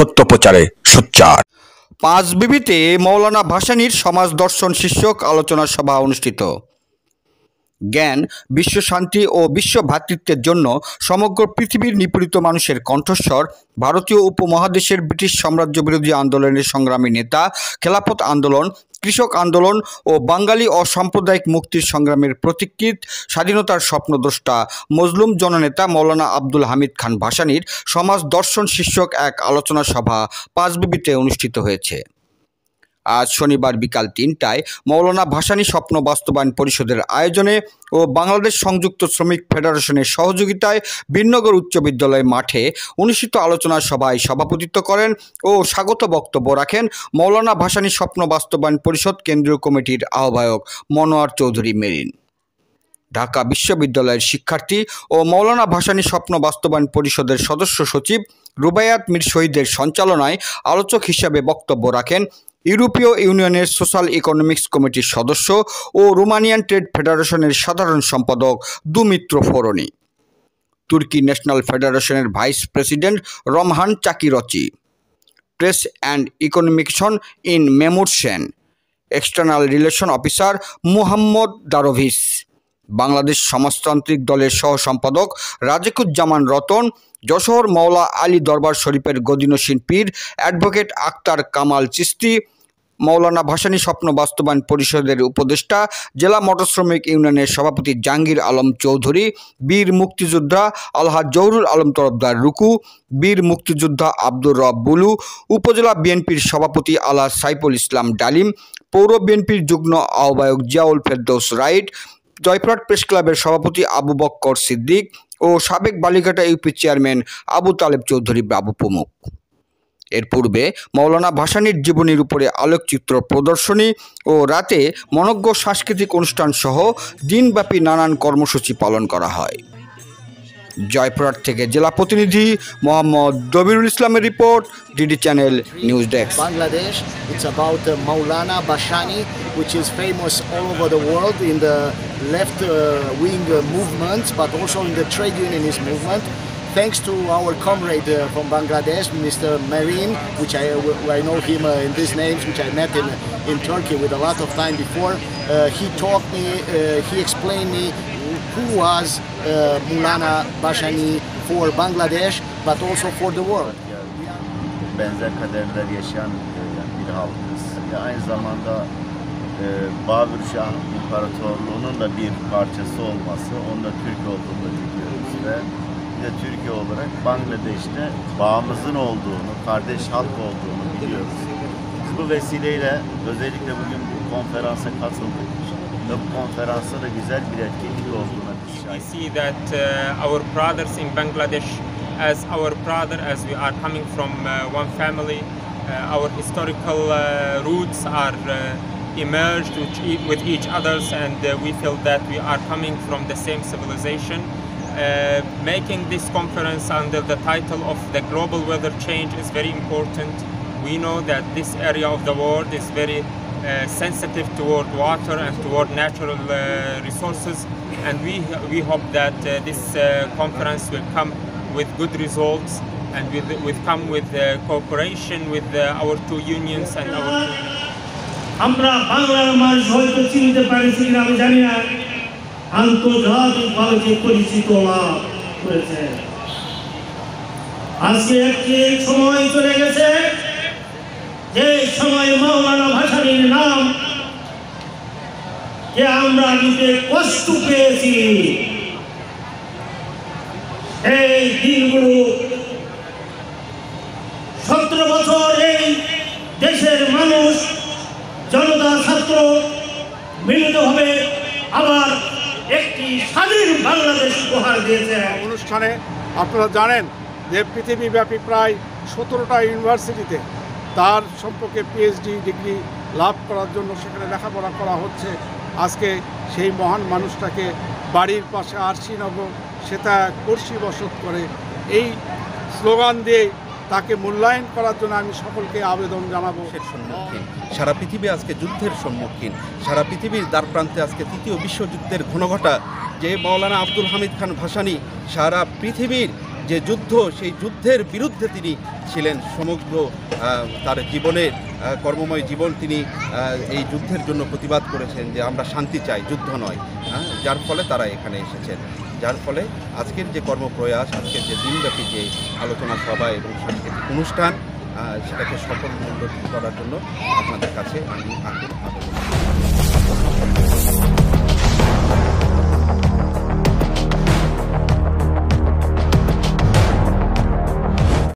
সত্য প্রচারে সোচ্চার। পাঁচবিবিতে মৌলানা ভাসানীর সমাজ দর্শন শীর্ষক আলোচনা সভা অনুষ্ঠিত। জ্ঞান, বিশ্ব শান্তি ও বিশ্ব ভ্রাতৃত্বের জন্য সমগ্র পৃথিবীর নিপীড়িত মানুষের কণ্ঠস্বর, ভারতীয় উপমহাদেশের ব্রিটিশ সাম্রাজ্য বিরোধী আন্দোলনের সংগ্রামী নেতা, খেলাফত আন্দোলন, কৃষক আন্দোলন ও বাঙালি অসাম্প্রদায়িক মুক্তির সংগ্রামের প্রতীকীত স্বাধীনতার স্বপ্নদ্রষ্টা মজলুম জননেতা মৌলানা আব্দুল হামিদ খান ভাসানীর সমাজ দর্শন শীর্ষক এক আলোচনা সভা পাঁচবিবিতে অনুষ্ঠিত হয়েছে। আজ শনিবার বিকাল ৩টায় মৌলানা ভাসানী স্বপ্ন বাস্তবায়ন পরিষদের আয়োজনে ও বাংলাদেশ সংযুক্ত শ্রমিক ফেডারেশনের সহযোগিতায় বীরনগর উচ্চ বিদ্যালয় মাঠে অনুষ্ঠিত আলোচনা সভায় সভাপতিত্ব করেন ও স্বাগত বক্তব্য রাখেন মৌলানা ভাসানী স্বপ্ন বাস্তবায়ন পরিষদ কেন্দ্রীয় কমিটির আহ্বায়ক মনোয়ার চৌধুরী মেরিন। ঢাকা বিশ্ববিদ্যালয়ের শিক্ষার্থী ও মৌলানা ভাসানী স্বপ্ন বাস্তবায়ন পরিষদের সদস্য সচিব রুবায়াত মীর শহীদের সঞ্চালনায় আলোচক হিসাবে বক্তব্য রাখেন ইউরোপীয় ইউনিয়নের সোশ্যাল ইকোনমিক্স কমিটির সদস্য ও রোমানিয়ান ট্রেড ফেডারেশনের সাধারণ সম্পাদক দুমিত্র ফোরনি, তুর্কি ন্যাশনাল ফেডারেশনের vice president Ramazan Cakirci, press and ইকোনমিকশন ইন মেমুরশেন, external relation officer Muhammad Dervis, Bangladesh সমাজতান্ত্রিক দলের সহ সম্পাদক রাজেকুজ্জামান রতন, যশোর মাওলা আলী দরবার শরীফের গদিনশীন পীর অ্যাডভোকেট আক্তার কামাল চিস্তি, মৌলানা ভাসানী স্বপ্ন বাস্তবায়ন পরিষদের উপদেষ্টা জেলা মোটর শ্রমিক ইউনিয়নের সভাপতি জাহাঙ্গীর আলম চৌধুরী, বীর মুক্তিযোদ্ধা আলহাজ জহুরুল আলম তরফদার রুকু, বীর মুক্তিযোদ্ধা আব্দুর রব বুলু, উপজেলা বিএনপির সভাপতি আলহাজ সাইফুল ইসলাম ডালিম, পৌর বিএনপির যুগ্ম আহ্বায়ক জিয়াউল ফেরদৌস রাইট, জয়পুরহাট প্রেস ক্লাবের সভাপতি আবু বক্কর সিদ্দিক ও সাবেক বালিঘাটা ইউপি চেয়ারম্যান আবু তালেব চৌধুরী বাবু প্রমুখ। এর পূর্বে মৌলানা ভাসানীর জীবনীর উপরে আলোকচিত্র প্রদর্শনী ও রাতে মনোজ্ঞ সাংস্কৃতিক অনুষ্ঠান সহ দিনব্যাপী নানান কর্মসূচি পালন করা হয়। জয়পুরহাট থেকে জেলা প্রতিনিধি মোহাম্মদ দবিরুল ইসলামের report, DD channel news desk. Bangladesh, it's about Maulana Bashani, which is famous all over the world in the left wing movement, but also in the trade unionist movement. Thanks to our comrade from Bangladesh, Mr. Marin, which I know him in these names, which I met in Turkey with a lot of time before. He taught me, he explained me who was Maulana Bashani for Bangladesh, but also for the world. Benzer kaderler yaşayan bir halkız. Aynı zamanda Babür Şah İmparatorluğu'nun da bir parçası olması, onun da Türk olduğunu biliyoruz ve bir de Türkiye olarak Bangladeş'te bağımızın olduğunu, kardeş halk olduğunu biliyoruz. Biz bu vesileyle özellikle bugün bu konferansa katıldık. Bu konferansa da güzel bir etkinlik olduğuna biz şahit. We see that our brothers in Bangladesh, as our brother, as we are coming from one family, our historical roots are emerged with each others, and we feel that we are coming from the same civilization. Making this conference under the title of the global weather change is very important. We know that this area of the world is very sensitive toward water and toward natural resources, and we hope that this conference will come with good results and will come with cooperation with our two unions and our two. আমরা বাংলার মানুষ হয়তো চিনতে পারছি কিনা আমি জানি না, আন্তর্জাতিকভাবে যে পরিচিত লাভ করেছে। আজকে একটি সময় চলে গেছে যে সময় মৌলানা ভাসানীর নাম যে আমরা নিতে কষ্ট পেয়েছি, এই দিনগুলো 17 বছর এই দেশের মানুষ, জনতা, ছাত্র মিলিতভাবে আবার একটি স্বাধীন বাংলাদেশ উপহার দিয়েছে। অনুষ্ঠানে আপনারা জানেন যে পৃথিবীব্যাপী প্রায় 17টা ইউনিভার্সিটিতে তার সম্পর্কে পিএইচডি ডিগ্রি লাভ করার জন্য সেখানে লেখাপড়া করা হচ্ছে। আজকে সেই মহান মানুষটাকে বাড়ির পাশে আরশিনগর সেটা কর্ষি বসত করে এই স্লোগান দিয়ে তাকে মূল্যায়ন করার জন্য আমি সকলকে আবেদন জানাবো। সম্মুখীন সারা পৃথিবী আজকে যুদ্ধের সম্মুখীন, সারা পৃথিবীর দ্বারপ্রান্তে আজকে তৃতীয় বিশ্বযুদ্ধের ঘনঘটা যে মৌলানা আব্দুল হামিদ খান ভাসানী সারা পৃথিবীর যে যুদ্ধ, সেই যুদ্ধের বিরুদ্ধে তিনি ছিলেন। সমগ্র তার জীবনের কর্মময় জীবন তিনি এই যুদ্ধের জন্য প্রতিবাদ করেছেন যে আমরা শান্তি চাই, যুদ্ধ নয়। যার ফলে তারা এখানে এসেছেন, যার ফলে আজকের যে কর্মপ্রয়াস, আজকের যে দিনব্যাপী যে আলোচনা সভা এবং সাংস্কৃতিক অনুষ্ঠান, সেটাকে সফলমণ্ডিত করার জন্য আপনাদের কাছে আমি আকুল আবেদন।